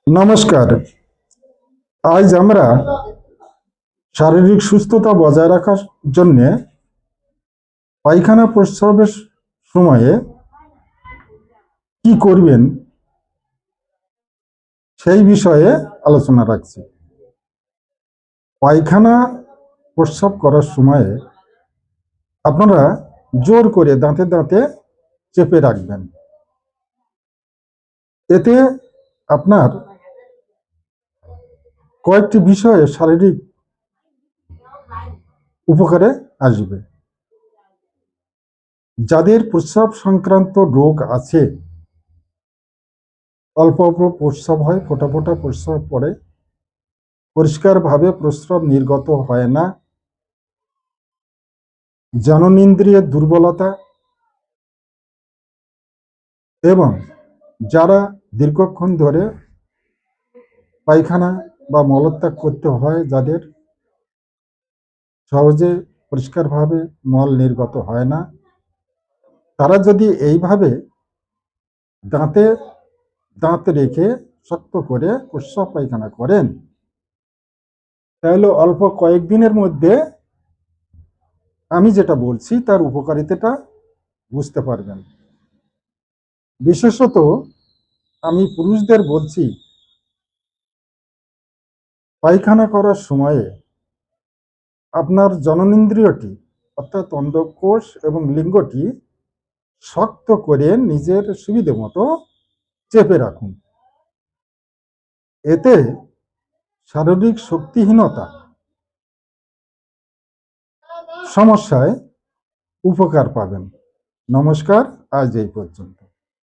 নমস্কার। আজ আমরা শারীরিক সুস্থতা বজায় রাখার জন্য পায়খানা প্রস্রাবের সময়ে কি করবেন সেই বিষয়ে আলোচনা রাখছি। পায়খানা প্রস্রাব করার সময়ে আপনারা জোর করে দাঁতে দাঁতে চেপে রাখবেন। এতে আপনার কয়েকটি বিষয়ে শারীরিক উপকারে আসবে। যাদের প্রস্রাব সংক্রান্ত রোগ আছে, অল্প অল্প প্রস্রাব হয়, ফোঁটা ফোঁটা প্রস্রাব পড়ে, পরিষ্কারভাবে প্রস্রাব নির্গত হয় না, জননেন্দ্রিয়ের দুর্বলতা এবং যারা দীর্ঘক্ষণ ধরে পায়খানা বা মলত্যাগ করতে হয়, যাদের সহজে পরিষ্কারভাবে মল নির্গত হয় না, তারা যদি এইভাবে দাঁতে দাঁত রেখে শক্ত করে প্রস্রাব পায়খানা করেন, তাহলে অল্প কয়েকদিনের মধ্যে আমি যেটা বলছি তার উপকারিতাটা বুঝতে পারবেন। বিশেষত আমি পুরুষদের বলছি, পায়খানা করার সময়ে আপনার জননেন্দ্রিয়টি অর্থাৎ অন্ডকোষ এবং লিঙ্গটি শক্ত করে নিজের সুবিধে মতো চেপে রাখুন। এতে শারীরিক শক্তিহীনতা সমস্যায় উপকার পাবেন। নমস্কার, আজ এই পর্যন্ত।